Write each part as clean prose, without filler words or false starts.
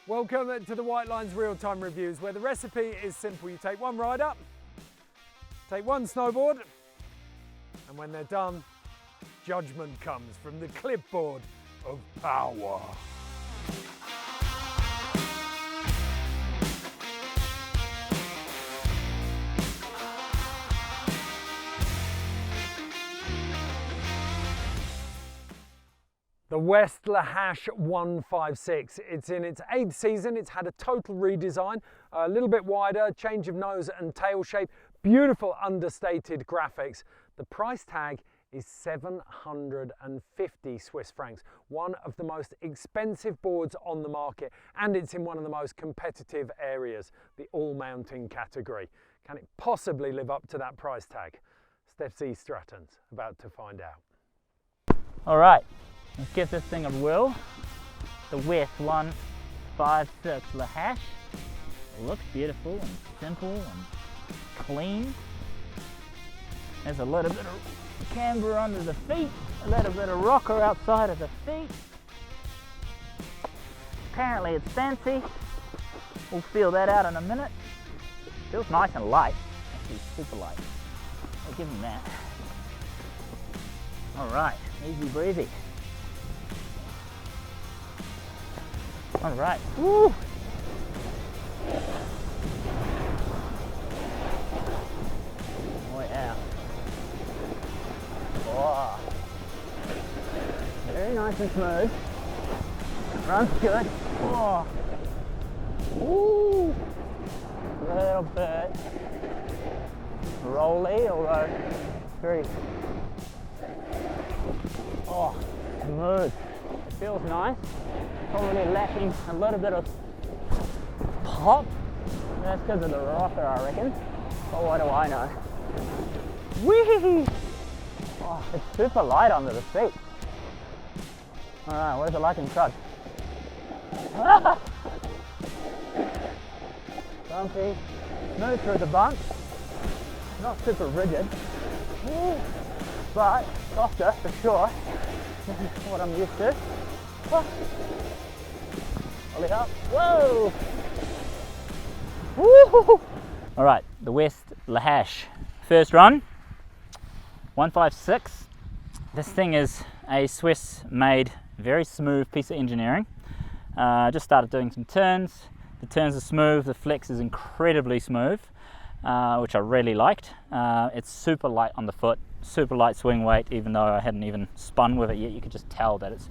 Welcome to the Whitelines Real Time Reviews, where the recipe is simple. You take one ride up, take one snowboard, and when they're done, judgment comes from the clipboard of power. The West La Hache 156. It's in its 8th season. It's had a total redesign, a little bit wider, change of nose and tail shape, beautiful understated graphics. The price tag is 750 Swiss francs, one of the most expensive boards on the market, and it's in one of the most competitive areas, the all-mountain category. Can it possibly live up to that price tag? Stef Zeestraten's about to find out. All right. Let's give this thing a whirl. The West 156 La Hache. It looks beautiful and simple and clean. There's a little bit of camber under the feet, a little bit of rocker outside of the feet. Apparently it's fancy. We'll feel that out in a minute. Feels nice and light. Actually super light. I'll give him that. All right, easy breezy. All right, woo! Wow. Oh. Very nice and smooth. Runs good. Oh. Woo! A little bit rolly, although very smooth. It feels nice. Probably lacking a little bit of pop. That's because of the rocker, I reckon. But what do I know? Whee! Oh, it's super light under the feet. Alright, what is it like in crud? Ah! Bumpy. Smooth through the bump. Not super rigid. But softer for sure. This is what I'm used to. Oh. Ollie up. Whoa! Woo! All right, the West La Hache. First run, 156. This thing is a Swiss-made, very smooth piece of engineering. Just started doing some turns. The turns are smooth, the flex is incredibly smooth, which I really liked. It's super light on the foot, super light swing weight, even though I hadn't even spun with it yet. You could just tell that it's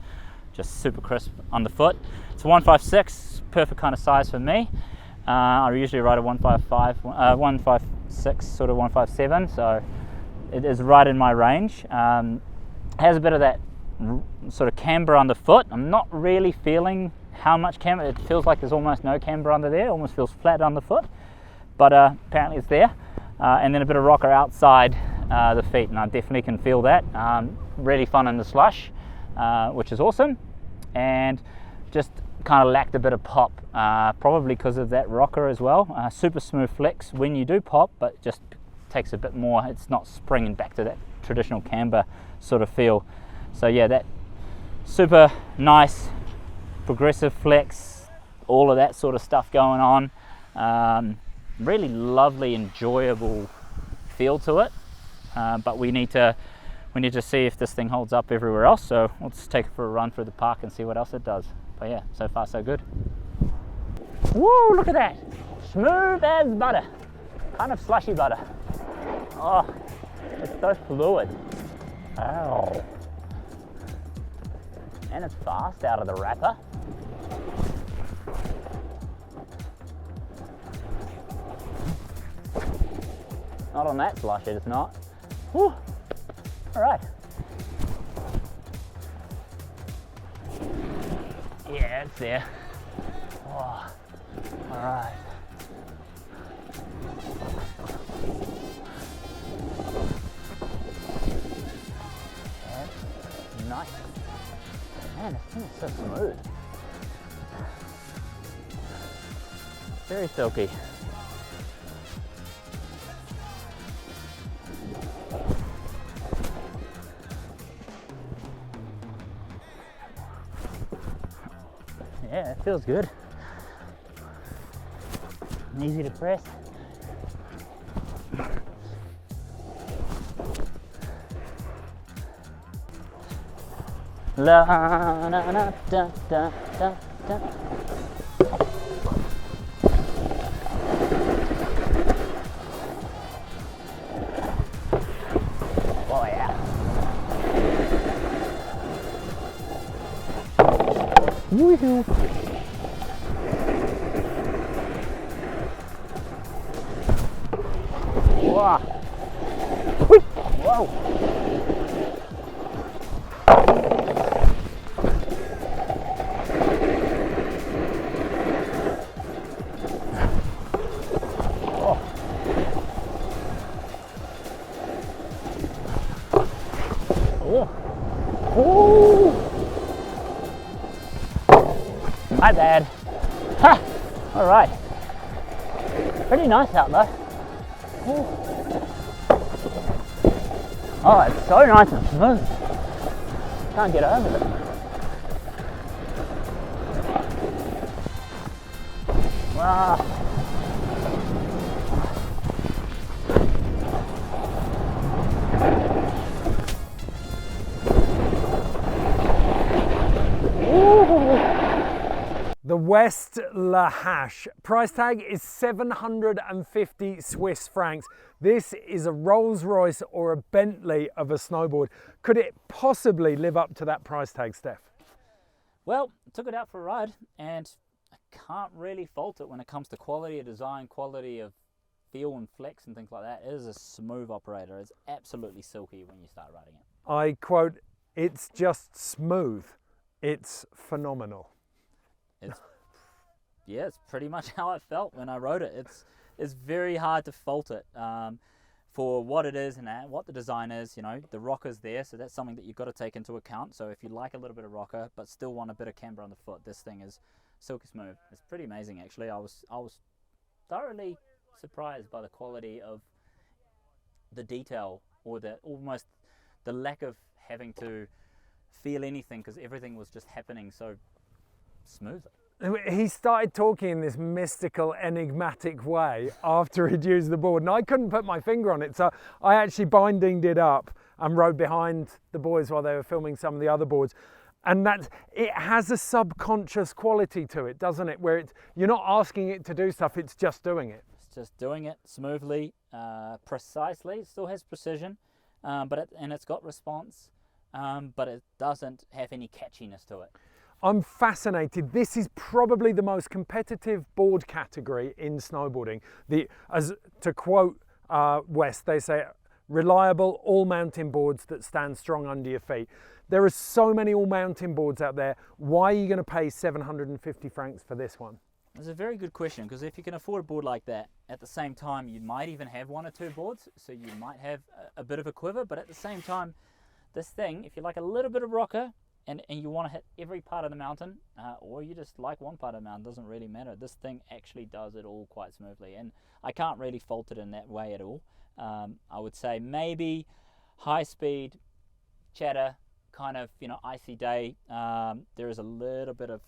just super crisp on the foot. It's a 156, perfect kind of size for me. I usually ride a 155, 156, sort of 157, so it is right in my range. Has a bit of that sort of camber on the foot. I'm not really feeling how much camber. It feels like there's almost no camber under there, almost feels flat on the foot, but apparently it's there. And then a bit of rocker outside the feet, and I definitely can feel that. Really fun in the slush. Which is awesome, and just kind of lacked a bit of pop, probably because of that rocker as well. Super smooth flex when you do pop, but just takes a bit more. It's not springing back to that traditional camber sort of feel. So yeah, that super nice progressive flex, all of that sort of stuff going on. Really lovely, enjoyable feel to it, but we need to see if this thing holds up everywhere else, so we'll just take it for a run through the park and see what else it does. But yeah, so far so good. Woo, look at that! Smooth as butter. Kind of slushy butter. Oh, it's so fluid. Ow. And it's fast out of the wrapper. Not on that slush, it's not. Woo. All right. Yeah, it's there. Oh, all right. That's nice. Man, this thing is so smooth. Very silky. Yeah, it feels good. Easy to press. La na na da da da da. Oh yeah. Woohoo. Wow. Whoa. My bad. Ha! All right. Pretty nice out though. Ooh. Oh, it's so nice and smooth. Can't get over it. Wow. The West La Hache. Price tag is 750 Swiss francs. This is a Rolls Royce or a Bentley of a snowboard. Could it possibly live up to that price tag, Stef? Well, took it out for a ride and I can't really fault it when it comes to quality of design, quality of feel and flex and things like that. It is a smooth operator. It's absolutely silky when you start riding it. I quote, "It's just smooth. It's phenomenal." It's pretty much how I felt when I rode it. It's very hard to fault it for what it is and what the design is. You know, the rocker's there, so that's something that you've got to take into account. So if you like a little bit of rocker but still want a bit of camber on the foot, this thing is silky smooth. It's pretty amazing actually. I was thoroughly surprised by the quality of the detail, or almost the lack of having to feel anything because everything was just happening so smoothly. He started talking in this mystical, enigmatic way after he'd used the board, and I couldn't put my finger on it, so I actually bindinged it up and rode behind the boys while they were filming some of the other boards. And it has a subconscious quality to it, doesn't it? Where you're not asking it to do stuff, it's just doing it. It's just doing it smoothly, precisely. It still has precision, and it's got response, but it doesn't have any catchiness to it. I'm fascinated. This is probably the most competitive board category in snowboarding. As to quote West, they say, reliable all-mountain boards that stand strong under your feet. There are so many all-mountain boards out there. Why are you going to pay 750 francs for this one? That's a very good question, because if you can afford a board like that, at the same time you might even have one or two boards, so you might have a bit of a quiver, but at the same time, this thing, if you like a little bit of rocker, and you want to hit every part of the mountain, or you just like one part of the mountain, doesn't really matter. This thing actually does it all quite smoothly, and I can't really fault it in that way at all. I would say maybe high speed, chatter, kind of, icy day. There is a little bit of,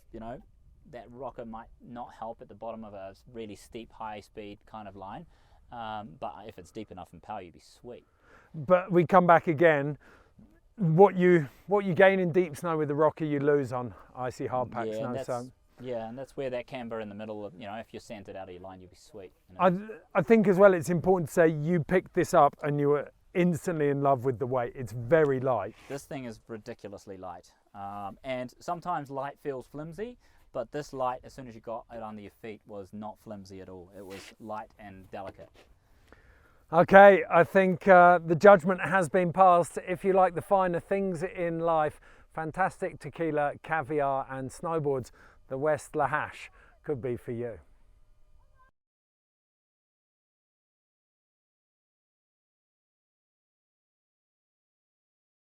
that rocker might not help at the bottom of a really steep high speed kind of line. But if it's deep enough in power, you'd be sweet. But we come back again. What you gain in deep snow with the rocker, you lose on icy hard pack snow. Yeah, and that's where that camber in the middle of, if you're centered out of your line, you'll be sweet. I think as well, it's important to say you picked this up and you were instantly in love with the weight. It's very light. This thing is ridiculously light, and sometimes light feels flimsy, but this light, as soon as you got it under your feet, was not flimsy at all. It was light and delicate. Okay, I think the judgment has been passed. If you like the finer things in life, fantastic tequila, caviar and snowboards, the West La Hache could be for you.